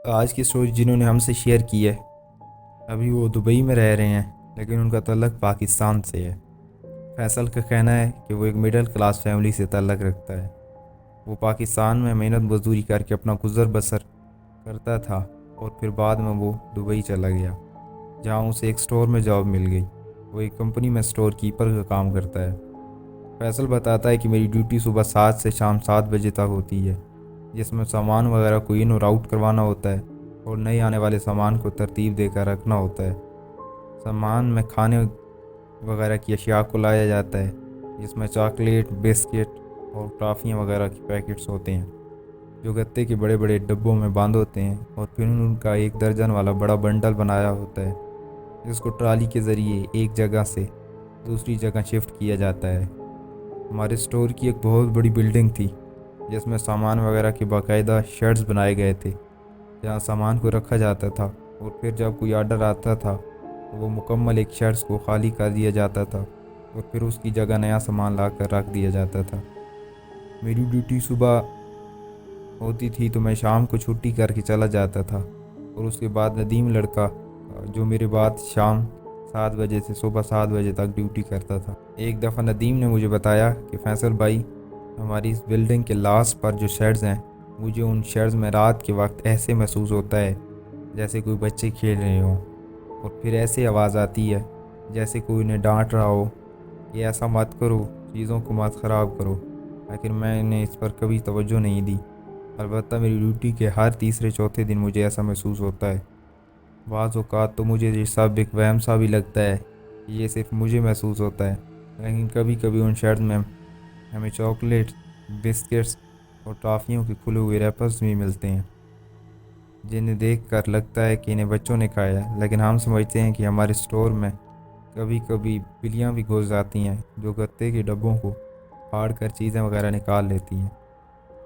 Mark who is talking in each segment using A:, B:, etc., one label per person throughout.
A: آج کی اسٹوری جنہوں نے ہم سے شیئر کی ہے، ابھی وہ دبئی میں رہ رہے ہیں، لیکن ان کا تعلق پاکستان سے ہے۔ فیصل کا کہنا ہے کہ وہ ایک مڈل کلاس فیملی سے تعلق رکھتا ہے۔ وہ پاکستان میں محنت مزدوری کر کے اپنا گزر بسر کرتا تھا اور پھر بعد میں وہ دبئی چلا گیا، جہاں اسے ایک سٹور میں جاب مل گئی۔ وہ ایک کمپنی میں سٹور کیپر کا کام کرتا ہے۔ فیصل بتاتا ہے کہ میری ڈیوٹی صبح 7 سے شام 7 بجے تک ہوتی ہے، جس میں سامان وغیرہ کو ان اور آؤٹ کروانا ہوتا ہے اور نئے آنے والے سامان کو ترتیب دے کر رکھنا ہوتا ہے۔ سامان میں کھانے وغیرہ کی اشیاء کو لایا جاتا ہے، جس میں چاکلیٹ، بسکٹ اور ٹافیاں وغیرہ کے پیکٹس ہوتے ہیں، جو گتے کے بڑے بڑے ڈبوں میں بند ہوتے ہیں، اور پھر ان کا 1 درجن والا بڑا بنڈل بنایا ہوتا ہے، جس کو ٹرالی کے ذریعے ایک جگہ سے دوسری جگہ شفٹ کیا جاتا ہے۔ ہمارے سٹور کی ایک بہت بڑی بلڈنگ تھی، جس میں سامان وغیرہ کے باقاعدہ شیڈز بنائے گئے تھے، جہاں سامان کو رکھا جاتا تھا، اور پھر جب کوئی آرڈر آتا تھا تو وہ مکمل ایک شیڈز کو خالی کر دیا جاتا تھا اور پھر اس کی جگہ نیا سامان لا کر رکھ دیا جاتا تھا۔ میری ڈیوٹی صبح ہوتی تھی تو میں شام کو چھٹی کر کے چلا جاتا تھا، اور اس کے بعد ندیم لڑکا جو میرے بعد شام 7 بجے سے صبح 7 بجے تک ڈیوٹی کرتا تھا۔ ایک دفعہ ندیم نے مجھے بتایا کہ فیصل بھائی، ہماری اس بلڈنگ کے لاسٹ پر جو شیڈز ہیں، مجھے ان شیڈز میں رات کے وقت ایسے محسوس ہوتا ہے جیسے کوئی بچے کھیل رہے ہوں، اور پھر ایسے آواز آتی ہے جیسے کوئی انہیں ڈانٹ رہا ہو کہ ایسا مت کرو، چیزوں کو مت خراب کرو، لیکن میں نے اس پر کبھی توجہ نہیں دی۔ البتہ میری ڈیوٹی کے ہر تیسرے چوتھے دن مجھے ایسا محسوس ہوتا ہے۔ بعض اوقات تو مجھے یہ سب ایک وہم سا بھی لگتا ہے کہ یہ صرف مجھے محسوس ہوتا ہے، لیکن کبھی کبھی ان شیڈز میں ہمیں چاکلیٹ، بسکٹس اور ٹافیوں کے کھلے ہوئے ریپرز بھی ملتے ہیں، جنہیں دیکھ کر لگتا ہے کہ انہیں بچوں نے کھایا ہے، لیکن ہم سمجھتے ہیں کہ ہمارے سٹور میں کبھی کبھی بلیاں بھی گھس جاتی ہیں، جو گتے کے ڈبوں کو پھاڑ کر چیزیں وغیرہ نکال لیتی ہیں۔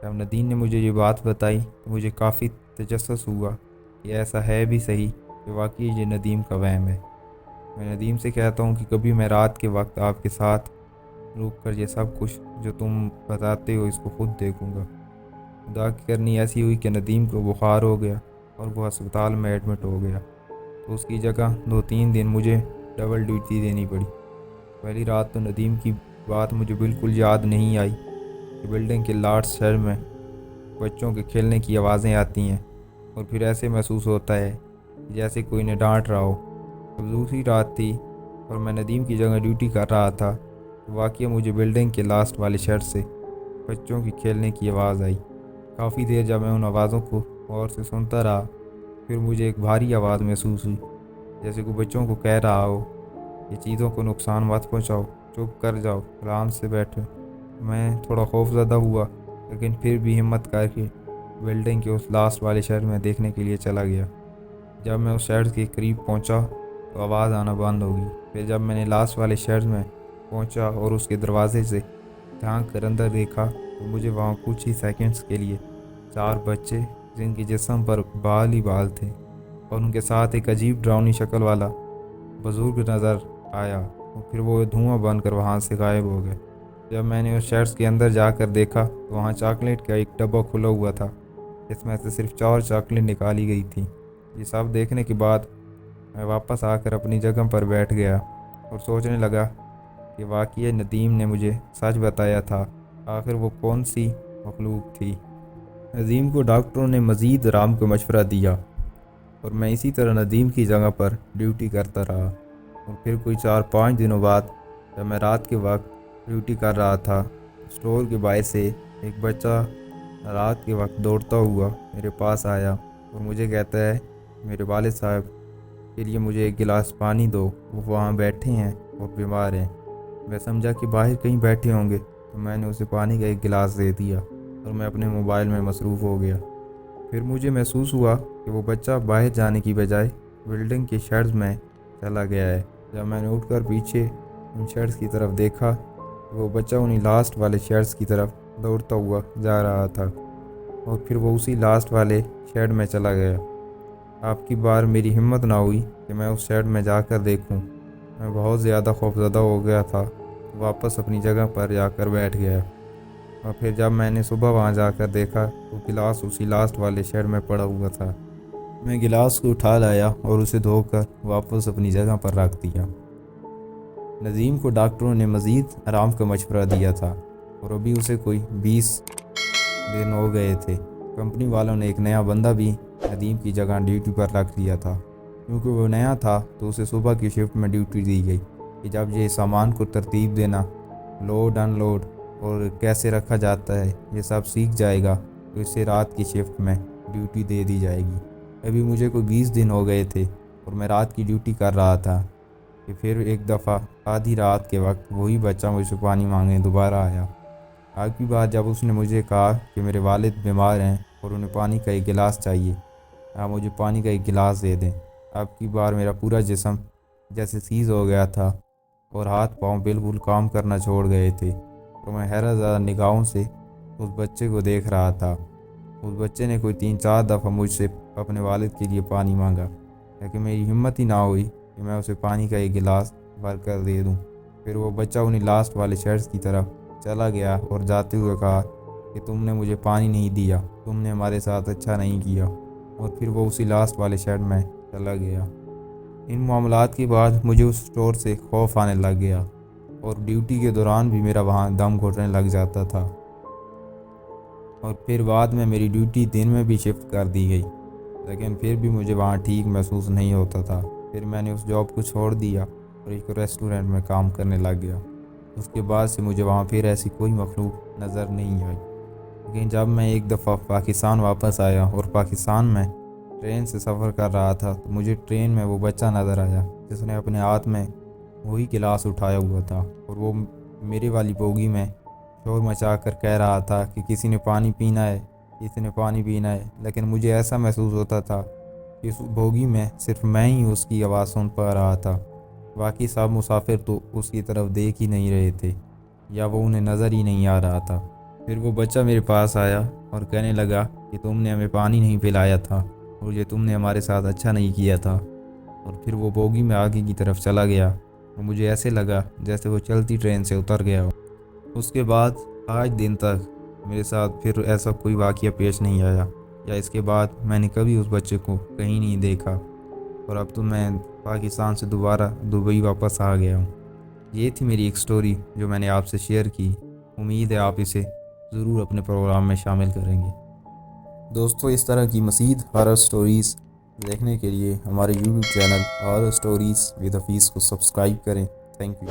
A: جب ندیم نے مجھے یہ بات بتائی تو مجھے کافی تجسس ہوا کہ ایسا ہے بھی صحیح کہ واقعی یہ ندیم کا وہم ہے۔ میں ندیم سے کہتا ہوں کہ کبھی میں رات کے وقت آپ کے ساتھ رک کر یہ سب کچھ جو تم بتاتے ہو اس کو خود دیکھوں گا۔ خدا کی کرنی ایسی ہوئی کہ ندیم کو بخار ہو گیا اور وہ ہسپتال میں ایڈمٹ ہو گیا، تو اس کی جگہ 2-3 دن مجھے ڈبل ڈیوٹی دینی پڑی۔ پہلی رات تو ندیم کی بات مجھے بالکل یاد نہیں آئی کہ بلڈنگ کے لاسٹ شہر میں بچوں کے کھیلنے کی آوازیں آتی ہیں، اور پھر ایسے محسوس ہوتا ہے جیسے کوئی انہیں ڈانٹ رہا ہو۔ اب دوسری رات تھی اور میں ندیم کی جگہ ڈیوٹی کر رہا تھا، تو واقعی مجھے بلڈنگ کے لاسٹ والے شیڈ سے بچوں کی کھیلنے کی آواز آئی۔ کافی دیر جب میں ان آوازوں کو غور سے سنتا رہا، پھر مجھے ایک بھاری آواز محسوس ہوئی، جیسے کوئی بچوں کو کہہ رہا ہو یہ چیزوں کو نقصان مت پہنچاؤ، چپ کر جاؤ، آرام سے بیٹھو۔ میں تھوڑا خوف زدہ ہوا، لیکن پھر بھی ہمت کر کے بلڈنگ کے اس لاسٹ والے شہر میں دیکھنے کے لیے چلا گیا۔ جب میں اس شہر کے قریب پہنچا تو آواز آنا بند ہو گئی۔ پھر جب میں نے لاسٹ والے شہر میں پہنچا اور اس کے دروازے سے جھانک کر اندر دیکھا، تو مجھے وہاں کچھ ہی سیکنڈز کے لیے 4 بچے جن کے جسم پر بال ہی بال تھے، اور ان کے ساتھ ایک عجیب ڈراؤنی شکل والا بزرگ نظر آیا، اور پھر وہ دھواں بن کر وہاں سے غائب ہو گئے۔ جب میں نے اس شیڈز کے اندر جا کر دیکھا تو وہاں چاکلیٹ کا ایک ڈبہ کھلا ہوا تھا، جس میں سے صرف 4 چاکلیٹ نکالی گئی تھی۔ یہ سب دیکھنے کے بعد میں واپس آ کر اپنی جگہ پر بیٹھ گیا اور سوچنے لگا کہ واقعی ندیم نے مجھے سچ بتایا تھا۔ آخر وہ کون سی مخلوق تھی؟ ندیم کو ڈاکٹروں نے مزید آرام کا مشورہ دیا، اور میں اسی طرح ندیم کی جگہ پر ڈیوٹی کرتا رہا۔ اور پھر کوئی 4-5 دنوں بعد جب میں رات کے وقت ڈیوٹی کر رہا تھا، سٹور کے باہر سے ایک بچہ رات کے وقت دوڑتا ہوا میرے پاس آیا اور مجھے کہتا ہے میرے والد صاحب کے لیے مجھے ایک گلاس پانی دو، وہ وہاں بیٹھے ہیں اور بیمار ہیں۔ میں سمجھا کہ باہر کہیں بیٹھے ہوں گے، تو میں نے اسے پانی کا ایک گلاس دے دیا اور میں اپنے موبائل میں مصروف ہو گیا۔ پھر مجھے محسوس ہوا کہ وہ بچہ باہر جانے کی بجائے بلڈنگ کے شیڈز میں چلا گیا ہے۔ جب میں نے اٹھ کر پیچھے ان شیڈز کی طرف دیکھا تو وہ بچہ انہی لاسٹ والے شیڈز کی طرف دوڑتا ہوا جا رہا تھا، اور پھر وہ اسی لاسٹ والے شیڈ میں چلا گیا۔ آپ کی بار میری ہمت نہ ہوئی کہ میں اس شیڈ میں جا کر دیکھوں۔ میں بہت زیادہ خوفزدہ ہو گیا تھا، واپس اپنی جگہ پر جا کر بیٹھ گیا۔ اور پھر جب میں نے صبح وہاں جا کر دیکھا تو گلاس اسی لاسٹ والے شیڈ میں پڑا ہوا تھا۔ میں گلاس کو اٹھا لایا اور اسے دھو کر واپس اپنی جگہ پر رکھ دیا۔ نظیم کو ڈاکٹروں نے مزید آرام کا مشورہ دیا تھا اور ابھی اسے کوئی 20 دن ہو گئے تھے۔ کمپنی والوں نے ایک نیا بندہ بھی ندیم کی جگہ ڈیوٹی پر رکھ دیا تھا۔ کیونکہ وہ نیا تھا تو اسے صبح کی شفٹ میں ڈیوٹی دی گئی کہ جب یہ سامان کو ترتیب دینا، لوڈ ان لوڈ اور کیسے رکھا جاتا ہے یہ سب سیکھ جائے گا تو اسے رات کی شفٹ میں ڈیوٹی دے دی جائے گی۔ ابھی مجھے کوئی 20 دن ہو گئے تھے اور میں رات کی ڈیوٹی کر رہا تھا کہ پھر ایک دفعہ آدھی رات کے وقت وہی بچہ مجھ سے پانی مانگنے دوبارہ آیا۔ آخری بار جب اس نے مجھے کہا کہ میرے والد بیمار ہیں اور انہیں پانی کا ایک گلاس چاہیے، آپ مجھے پانی کا ایک گلاس دے دیں۔ اب کی بار میرا پورا جسم جیسے سیز ہو گیا تھا اور ہاتھ پاؤں بالکل کام کرنا چھوڑ گئے تھے، تو میں حیرت زدہ نگاہوں سے اس بچے کو دیکھ رہا تھا۔ اس بچے نے کوئی 3-4 دفعہ مجھ سے اپنے والد کے لیے پانی مانگا، لیکن میری ہمت ہی نہ ہوئی کہ میں اسے پانی کا ایک گلاس بھر کر دے دوں۔ پھر وہ بچہ انہیں لاسٹ والے شیڈز کی طرف چلا گیا اور جاتے ہوئے کہا کہ تم نے مجھے پانی نہیں دیا، تم نے ہمارے ساتھ اچھا نہیں کیا، اور پھر وہ اسی لاسٹ والے شیڈ میں چلا گیا۔ ان معاملات کے بعد مجھے اس سٹور سے خوف آنے لگ گیا اور ڈیوٹی کے دوران بھی میرا وہاں دم گھٹنے لگ جاتا تھا، اور پھر بعد میں میری ڈیوٹی دن میں بھی شفٹ کر دی گئی، لیکن پھر بھی مجھے وہاں ٹھیک محسوس نہیں ہوتا تھا۔ پھر میں نے اس جاب کو چھوڑ دیا اور ایک ریسٹورنٹ میں کام کرنے لگ گیا۔ اس کے بعد سے مجھے وہاں پھر ایسی کوئی مخلوق نظر نہیں آئی۔ لیکن جب میں ایک دفعہ پاکستان واپس آیا اور پاکستان میں ٹرین سے سفر کر رہا تھا تو مجھے ٹرین میں وہ بچہ نظر آیا جس نے اپنے ہاتھ میں وہی گلاس اٹھایا ہوا تھا، اور وہ میرے والی بوگی میں شور مچا کر کہہ رہا تھا کہ کسی نے پانی پینا ہے، کسی نے پانی پینا ہے۔ لیکن مجھے ایسا محسوس ہوتا تھا کہ اس بوگی میں صرف میں ہی اس کی آواز سن پا رہا تھا، باقی سب مسافر تو اس کی طرف دیکھ ہی نہیں رہے تھے یا وہ انہیں نظر ہی نہیں آ رہا تھا۔ پھر وہ بچہ میرے پاس آیا اور کہنے لگا کہ تم نے ہمیں پانی نہیں پلایا تھا اور یہ تم نے ہمارے ساتھ اچھا نہیں کیا تھا، اور پھر وہ بوگی میں آگے کی طرف چلا گیا اور مجھے ایسے لگا جیسے وہ چلتی ٹرین سے اتر گیا ہو۔ اس کے بعد آج دن تک میرے ساتھ پھر ایسا کوئی واقعہ پیش نہیں آیا، یا اس کے بعد میں نے کبھی اس بچے کو کہیں نہیں دیکھا، اور اب تو میں پاکستان سے دوبارہ دبئی واپس آ گیا ہوں۔ یہ تھی میری ایک سٹوری جو میں نے آپ سے شیئر کی۔ امید ہے آپ اسے ضرور اپنے پروگرام میں شامل کریں گے۔ دوستو، اس طرح کی مزید ہارر سٹوریز دیکھنے کے لیے ہمارے YouTube channel horror stories with Hafeez کو سبسکرائب کریں۔ Thank you.